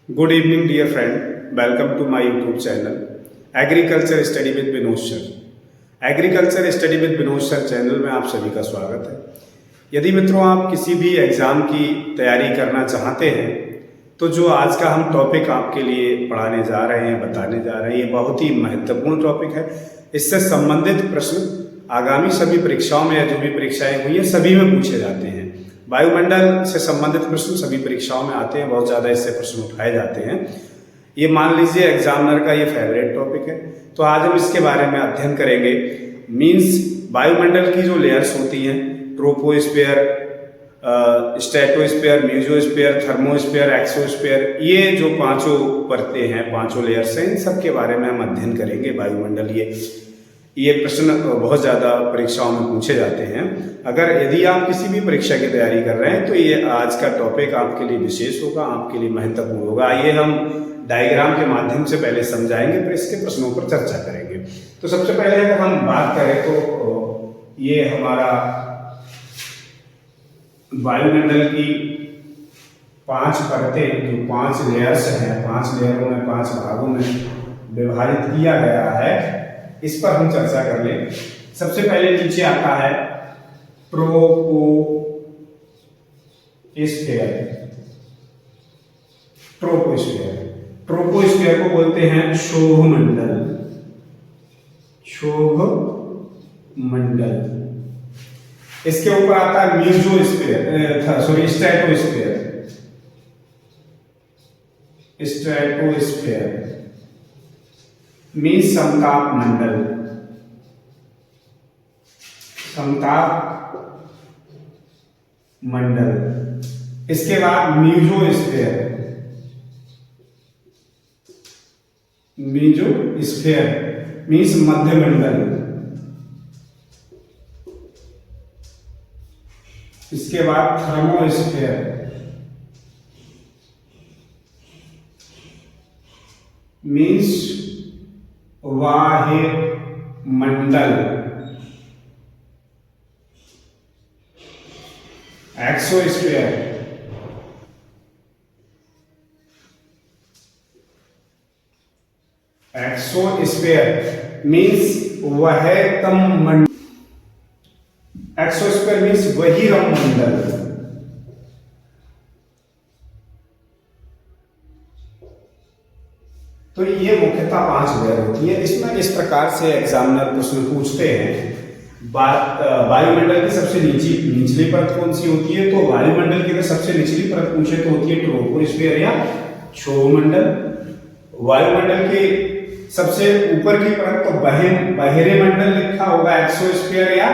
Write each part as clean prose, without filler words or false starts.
Good evening, dear friend. Welcome to my YouTube channel, Agriculture Study with Vinod Sir. Agriculture study with Vinod sir channel में आप सभी का स्वागत है। यदि मित्रों आप किसी भी एग्ज़ाम की तैयारी करना चाहते हैं तो जो आज का हम टॉपिक आपके लिए पढ़ाने जा रहे हैं, बताने जा रहे हैं, ये बहुत ही महत्वपूर्ण टॉपिक है। इससे संबंधित प्रश्न आगामी सभी परीक्षाओं में या जो भी परीक्षाएं हुई हैं सभी में पूछे जाते हैं। वायुमंडल से संबंधित प्रश्न सभी परीक्षाओं में आते हैं, बहुत ज़्यादा इससे प्रश्न उठाए जाते हैं। ये मान लीजिए एग्जामिनर का ये फेवरेट टॉपिक है, तो आज हम इसके बारे में अध्ययन करेंगे। मीन्स वायुमंडल की जो लेयर्स होती हैं, troposphere, stratosphere, mesosphere, thermosphere, exosphere, ये जो पांचों परतें हैं, पांचों लेयर्स हैं, इन सब के बारे में हम अध्ययन करेंगे। वायुमंडल ये प्रश्न बहुत ज़्यादा परीक्षाओं में पूछे जाते हैं। अगर यदि आप किसी भी परीक्षा की तैयारी कर रहे हैं तो ये आज का टॉपिक आपके लिए विशेष होगा, आपके लिए महत्वपूर्ण होगा। आइए हम डायग्राम के माध्यम से पहले समझाएंगे, फिर इसके प्रश्नों पर चर्चा करेंगे। तो सबसे पहले अगर हम बात करें तो ये हमारा वायुमंडल की पांच परतें, जो पांच लेयर्स हैं, पांच लेयरों में, पांच भागों में विभाजित किया गया है, इस पर हम चर्चा कर लें। सबसे पहले नीचे आता है ट्रोपोस्फीयर। ट्रोपोस्फीयर को बोलते हैं क्षोभमंडल। इसके ऊपर आता है स्ट्रेटोस्फीयर मीन्स समताप मंडल। इसके बाद मीजोस्फीयर मीन्स मध्य मंडल। इसके बाद थर्मोस्फीयर मीन्स वाह्य मंडल। एक्सोस्फीयर मीन्स वहतम मंडल। एक्सोस्फीयर मीन्स बहिरम मंडल। तो ये मुख्यतः पांच लेयर होती है। इसमें इस प्रकार से एग्जामिनर प्रश्न पूछते हैं। वायुमंडल की सबसे निचली परत कौन सी होती है? तो वायुमंडल की सबसे निचली परत पूछे तो होती है ट्रोपोस्फीयर या क्षोभमंडल। वायुमंडल की सबसे ऊपर की परत तो बहिरे मंडल लिखा होगा, एक्सोस्फीयर या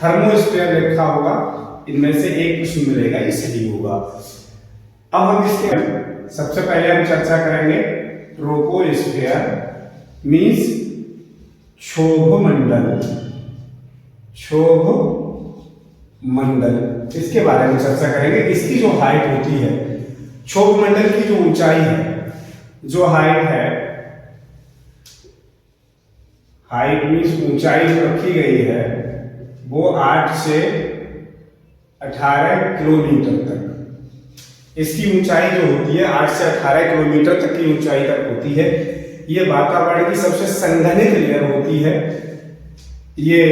थर्मोस्फीयर लिखा होगा। इनमें से एक प्रश्न मिलेगा, ये सही होगा। अब हम इसके सबसे पहले हम चर्चा करेंगे ट्रोपोस्फीयर मीन्स क्षोभमंडल। इसके बारे में चर्चा करेंगे। इसकी जो हाइट होती है, क्षोभमंडल की जो ऊंचाई है, जो हाइट है, हाइट मीन्स ऊंचाई जो रखी गई है वो 8 से 18 किलोमीटर तक। इसकी ऊंचाई जो होती है 8 से 18 किलोमीटर तक की ऊंचाई तक होती है। ये वातावरण की सबसे संघनित लेयर होती है। ये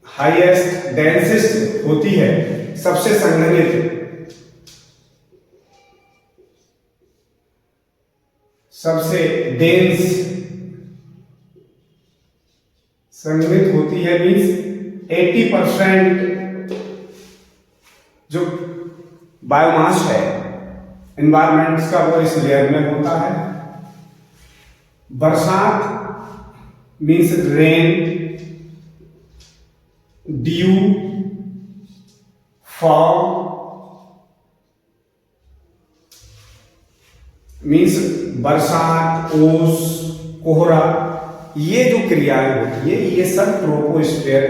हाईएस्ट डेंसिस्ट होती है, सबसे संघनित, सबसे डेंस संघनित होती है। मीन्स 80% जो बायोमास है एनवायरमेंट्स का वो इस लेयर में होता है। बरसात means rain, due, fog means बरसात, ओस, कोहरा, ये जो क्रियाएं होती है ये सब ट्रोपोस्फीयर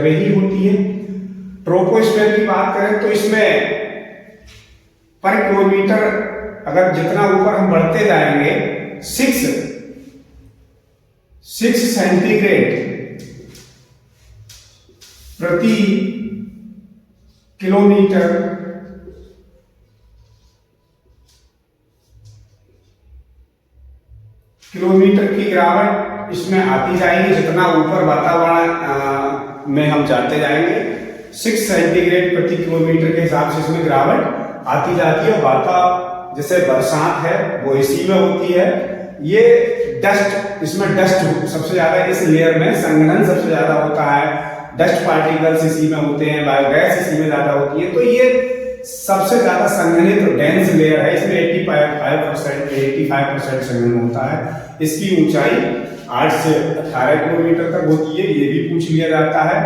में ही होती है। ट्रोपोस्फीयर की बात करें तो इसमें पर किलोमीटर अगर जितना ऊपर हम बढ़ते जाएंगे 6 सेंटीग्रेड प्रति किलोमीटर किलोमीटर की गिरावट इसमें आती जाएगी। जितना ऊपर वातावरण में हम जाते जाएंगे 6 सेंटीग्रेड प्रति किलोमीटर के हिसाब से इसमें गिरावट आती जाती है। जैसे बरसात है वो इसी में होती है। ये डस्ट, इसमें डस्ट सबसे ज्यादा, इस लेयर में संघनन सबसे ज्यादा होता है, डस्ट पार्टिकल्स इसी में होते हैं, बायोगैस इसी में ज्यादा होती है। तो ये सबसे ज्यादा संघनित डेंस लेयर है। इसमें 85% संघनन होता है। इसकी ऊंचाई 8 से 18 किलोमीटर तक होती है। ये भी पूछ लिया जाता है।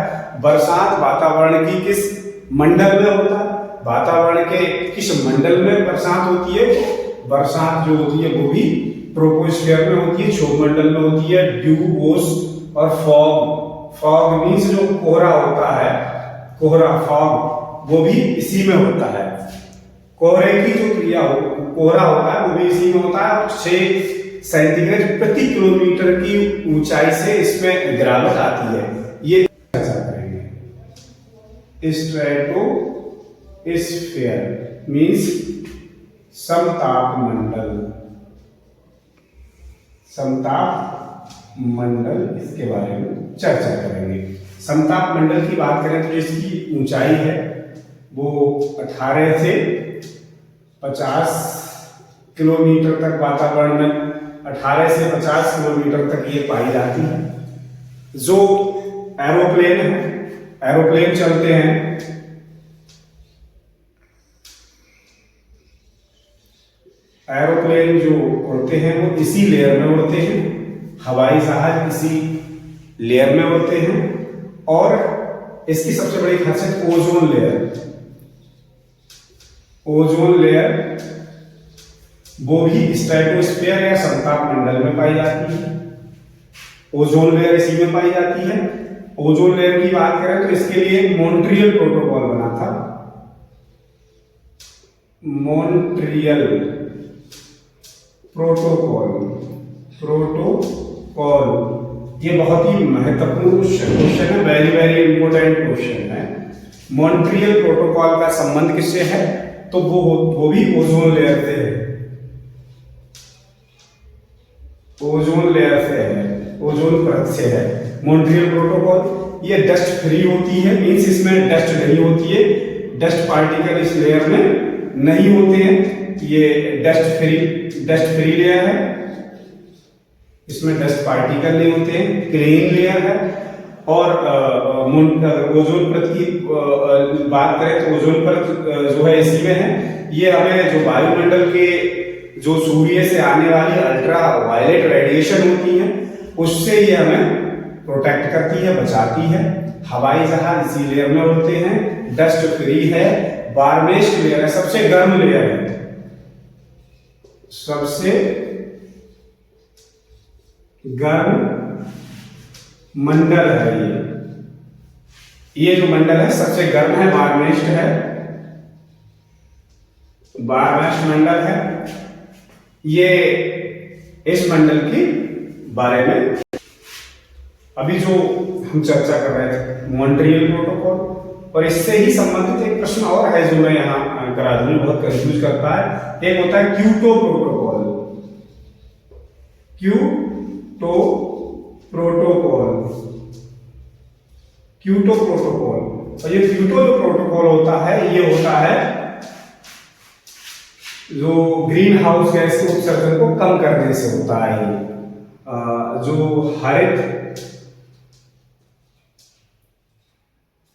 बरसात वातावरण की किस मंडल में होता है, वातावरण के किस मंडल में बरसात होती है। बरसात जो होती है वो भी ट्रोपोस्फीयर में होती है, क्षोभ मंडल में होती है। ड्यू, ओस और फॉग मीन्स जो कोहरा होता है, कोहरा, फॉग, वो भी इसी में होता है। कोहरे की जो क्रिया हो, कोहरा होता है वो भी इसी में होता है। 6 सेंटीग्रेड प्रति किलोमीटर की ऊंचाई से इसमें गिरावट आती है। ये ऐसा करेंगे। स्ट्रेटोस्फीयर मीन्स समताप मंडल, समताप मंडल, इसके बारे में चर्चा करेंगे। समताप मंडल की बात करें तो इसकी ऊंचाई है वो 18 से 50 किलोमीटर तक, वातावरण में 18 से 50 किलोमीटर तक ये पाई जाती है। जो एरोप्लेन है, एरोप्लेन चलते हैं, एरोप्लेन जो उड़ते हैं वो इसी लेयर में उड़ते हैं। हवाई जहाज इसी लेयर में उड़ते हैं। और इसकी सबसे बड़ी खासियत ओजोन लेयर, ओजोन लेयर वो भी स्ट्रेटोस्फीयर या समताप मंडल में पाई जाती है। ओजोन लेयर इसी में पाई जाती है। ओजोन लेयर की बात करें तो इसके लिए मॉन्ट्रियल प्रोटोकॉल बना था। मॉन्ट्रियल प्रोटोकॉल ये बहुत ही महत्वपूर्ण क्वेश्चन है, वेरी इंपोर्टेंट क्वेश्चन है। मॉन्ट्रियल प्रोटोकॉल का संबंध किससे है? तो वो भी ओजोन लेयर से है। ओजोन लेयर से है, ओजोन परत से है। मॉन्ट्रियल प्रोटोकॉल ये डस्ट फ्री होती है, मीन्स इसमें डस्ट नहीं होती है, डस्ट पार्टिकल इस लेयर में नहीं होते हैं। ये डस्ट फ्री लेयर है, इसमें डस्ट पार्टिकल नहीं होते हैं, क्लीन लेयर है। और ओजोन परत की बात करें तो ओजोन परत जो है इसी में है। ये हमें जो वायुमंडल के जो सूर्य से आने वाली अल्ट्रा वायलेट रेडिएशन होती है उससे ये हमें प्रोटेक्ट करती है, बचाती है। हवाई जहाज इसी लेयर में उड़ते हैं, डस्ट फ्री है। वार्मेस्ट लेयर है, सबसे गर्म लेयर है, सबसे गर्म मंडल है। ये जो मंडल है सबसे गर्म है, वार्मेस्ट है, वार्मेस्ट मंडल है। ये इस मंडल के बारे में अभी जो हम चर्चा कर रहे थे, मॉन्ट्रियल प्रोटोकॉल, और इससे ही संबंधित एक प्रश्न और है जो मैं यहाँ करा दूं, बहुत कंफ्यूज करता है। एक होता है क्योटो प्रोटोकॉल, क्योटो प्रोटोकॉल। और ये क्योटो जो प्रोटोकॉल होता है ये होता है जो ग्रीन हाउस गैस के उत्सर्जन को कम करने से होता है। जो हरित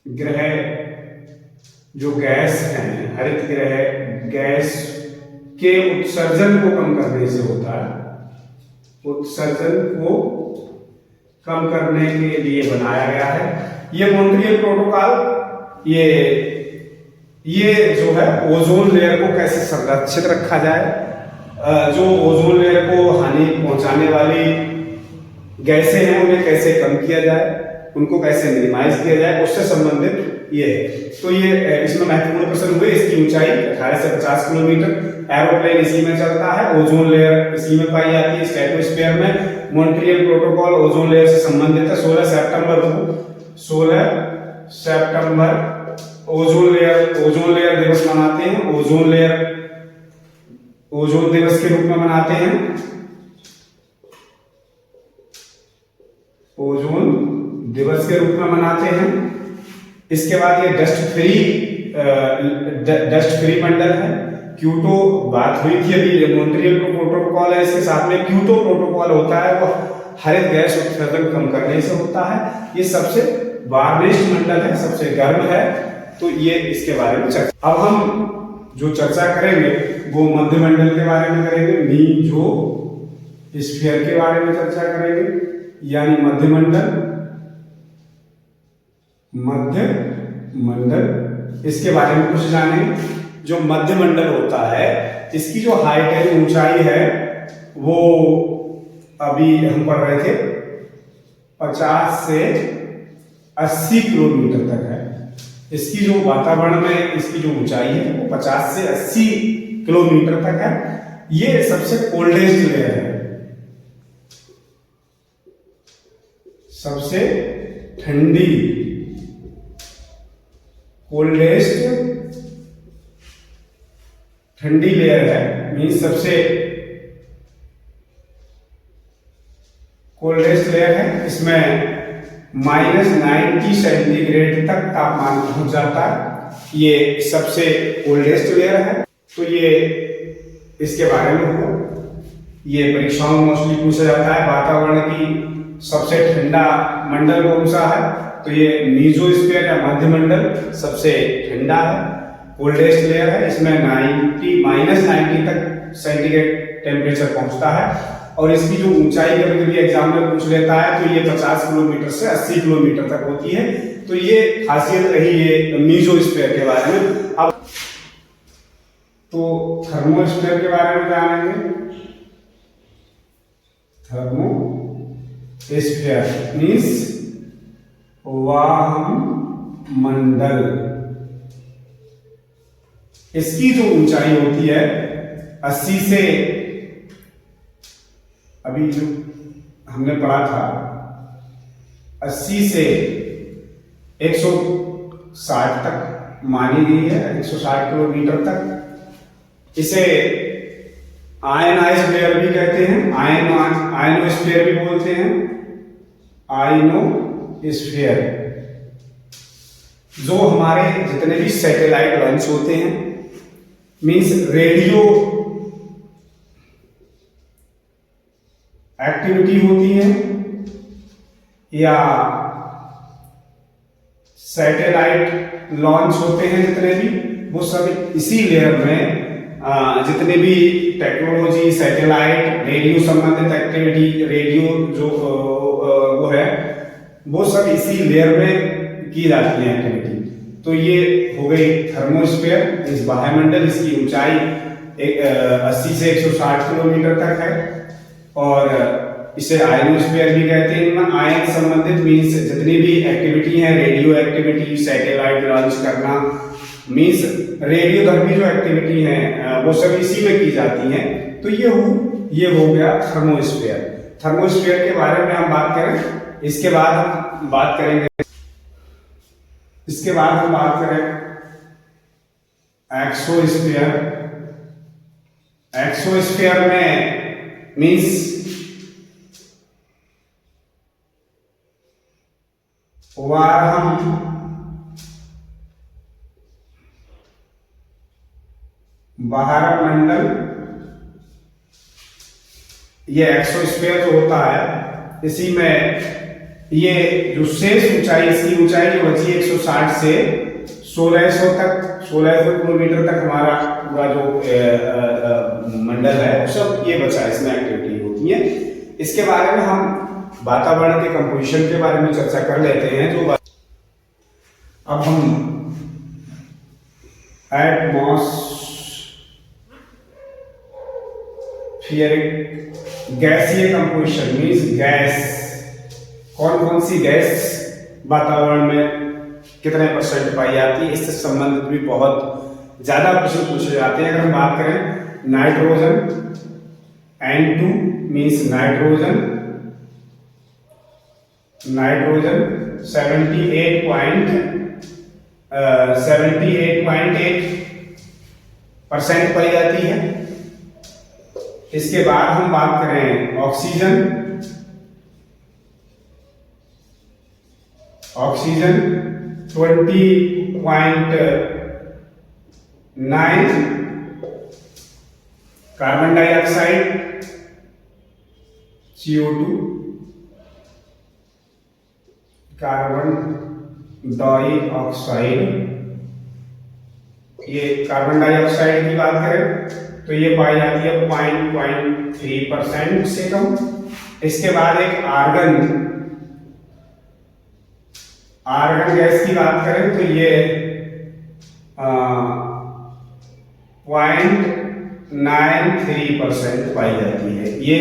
ग्रह जो गैस हैं, हरित ग्रह गैस के उत्सर्जन को कम करने से होता है। उत्सर्जन को कम करने के लिए बनाया गया है ये मॉन्ट्रियल प्रोटोकॉल। ये जो है ओजोन लेयर को कैसे संरक्षित रखा जाए, जो ओजोन लेयर को हानि पहुंचाने वाली गैसें हैं उन्हें कैसे कम किया जाए, उनको कैसे मिनिमाइज किया जाए, उससे संबंधित ये है। तो ये इसमें महत्वपूर्ण प्रश्न हुए। इसकी ऊंचाई 18 से 50 किलोमीटर। एरोप्लेन इसी में चलता है, ओजोन लेयर इसी में पाई जाती है, स्ट्रेटोस्फीयर में। मॉन्ट्रियल प्रोटोकॉल ओजोन लेयर से संबंधित है। 16 सितंबर ओजोन लेयर दिवस मनाते हैं। ओजोन दिवस के रूप में मनाते हैं। ओजोन दिवस के रूप में मनाते हैं। इसके बाद ये डस्ट फ्री मंडल है। क्योटो बात हुई थी अभी, मॉन्ट्रियल प्रोटोकॉल है, इसके साथ में क्योटो प्रोटोकॉल होता है, वो हरित गैस उत्सर्जन कम करने से होता है। ये सबसे वार्मिस्ट मंडल है, सबसे गर्म है। तो ये इसके बारे में चर्चा। अब हम जो चर्चा करेंगे वो मध्यमंडल के बारे में करेंगे, मीजोस्फीयर के बारे में चर्चा करेंगे, यानी मध्यमंडल। इसके बारे में कुछ जानेंगे। जो मध्यमंडल होता है, इसकी जो हाइट है, ऊंचाई है, वो अभी हम पढ़ रहे थे 50 से 80 किलोमीटर तक है। इसकी जो वातावरण में इसकी जो ऊंचाई है वो 50 से 80 किलोमीटर तक है। ये सबसे कोल्डेस्ट लेयर है, सबसे ठंडी, कोल्डेस्ट ठंडी लेयर है, मीन्स सबसे कोल्डेस्ट लेयर है। इसमें -90 सेंटीग्रेड तक तापमान पहुंच जाता है। ये सबसे कोल्डेस्ट लेयर है। तो ये इसके बारे में हो, ये परीक्षाओं में मोस्टली पूछा जाता है। वातावरण की सबसे ठंडा मंडल कौन सा है, तो ये मीजोस्फीयर या मध्यमंडल सबसे ठंडा है, कोल्डेस्ट लेयर है। इसमें -90 तक सेंटीग्रेड टेम्परेचर पहुंचता है। और इसकी जो ऊंचाई कभी कभी एग्जाम में पूछ लेता है, तो ये 50 किलोमीटर से 80 किलोमीटर तक होती है। तो ये खासियत रही ये मीजोस्फीयर के बारे में। अब तो थर्मोस्फीयर के बारे में जानेंगे। थर्मोस्फीयर मीन्स वायुमंडल। इसकी जो ऊंचाई होती है 80 से, अभी जो हमने पढ़ा था 80 से 160 तक मानी गई है, 160 किलोमीटर तक। इसे आयनाइज्ड लेयर भी कहते हैं, आयनोस्फीयर भी बोलते हैं, आयनोस्फीयर। जो हमारे जितने भी सैटेलाइट लॉन्च होते हैं, मीन्स रेडियो एक्टिविटी होती है, या सैटेलाइट लॉन्च होते हैं जितने भी, वो सब इसी लेयर में जितने भी टेक्नोलॉजी, सैटेलाइट, रेडियो संबंधित एक्टिविटी, रेडियो जो वो है, वो सब इसी लेयर में की जाती है एक्टिविटी। तो ये हो गई थर्मोस्फीयर, इस वायुमंडल। इसकी ऊंचाई 80 से 160 किलोमीटर तक है। और इसे आयनोस्फीयर भी कहते हैं। आयन संबंधित मीन्स जितनी भी एक्टिविटी है, रेडियो एक्टिविटी, सैटेलाइट लॉन्च करना, मीन्स रेडियो धर्मी जो एक्टिविटी है वो सब इसी में की जाती है। तो ये हो गया थर्मोस्फीयर। थर्मोस्फीयर के बारे में हम बात करें। इसके बाद हम बात करेंगे एक्सोस्फीयर। एक्सोस्फीयर में मीन्स बाहर मंडल। ये एक्सोस्फीयर जो होता है, इसी में ये जो शेष ऊंचाई, इसकी ऊंचाई जो बची 160 से 1600 किलोमीटर तक हमारा पूरा जो मंडल है, सब ये बचा, इसमें एक्टिविटी होती है। इसके बारे में हम वातावरण के कंपोजिशन के बारे में चर्चा कर लेते हैं। जो अब हम एटमॉस्फेरिक गैसीय कंपोजिशन मीन्स गैस, कौन कौन सी गैस वातावरण में कितने % पाई जाती है, इससे संबंधित भी बहुत ज्यादा प्रश्न पूछे जाते हैं। अगर हम बात करें नाइट्रोजन, N2 मीन्स नाइट्रोजन 78.8% पाई जाती है। इसके बाद हम बात करें oxygen, oxygen 20.9, carbon dioxide CO2, carbon dioxide, ये कार्बन डाइऑक्साइड की बात करें तो ये पाई जाती है 0.3% से कम। इसके बाद एक आर्गन गैस की बात करें तो ये 0.93% पाई जाती है। ये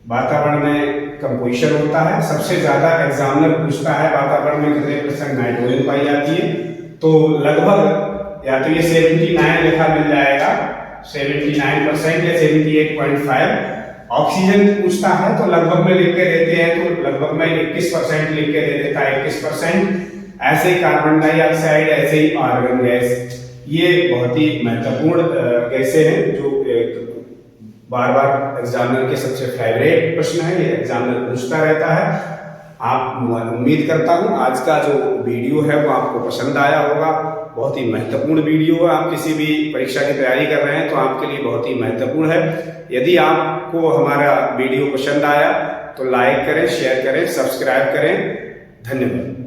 वातावरण में कंपोजिशन होता है। सबसे ज्यादा एग्जामिनर पूछता है वातावरण में कितने % नाइट्रोजन पाई जाती है, तो लगभग या तो ये 79 लिखा मिल जाएगा, 79% या 78.5। ऑक्सीजन पूछता है तो लगभग में लिख के देते हैं, तो लगभग में 21% लिख के दे देता है, 21%। ऐसे ही कार्बन डाइऑक्साइड, ऐसे ही आर्गन गैस, ये बहुत ही महत्वपूर्ण गैसें हैं जो बार बार एग्जामिनर के सबसे फेवरेट प्रश्न है, ये एग्जामिनर पूछता रहता है। आप उम्मीद करता हूं आज का जो वीडियो है वो आपको पसंद आया होगा। बहुत ही महत्वपूर्ण वीडियो है। आप किसी भी परीक्षा की तैयारी कर रहे हैं तो आपके लिए बहुत ही महत्वपूर्ण है। यदि आपको हमारा वीडियो पसंद आया तो लाइक करें, शेयर करें, सब्सक्राइब करें। धन्यवाद।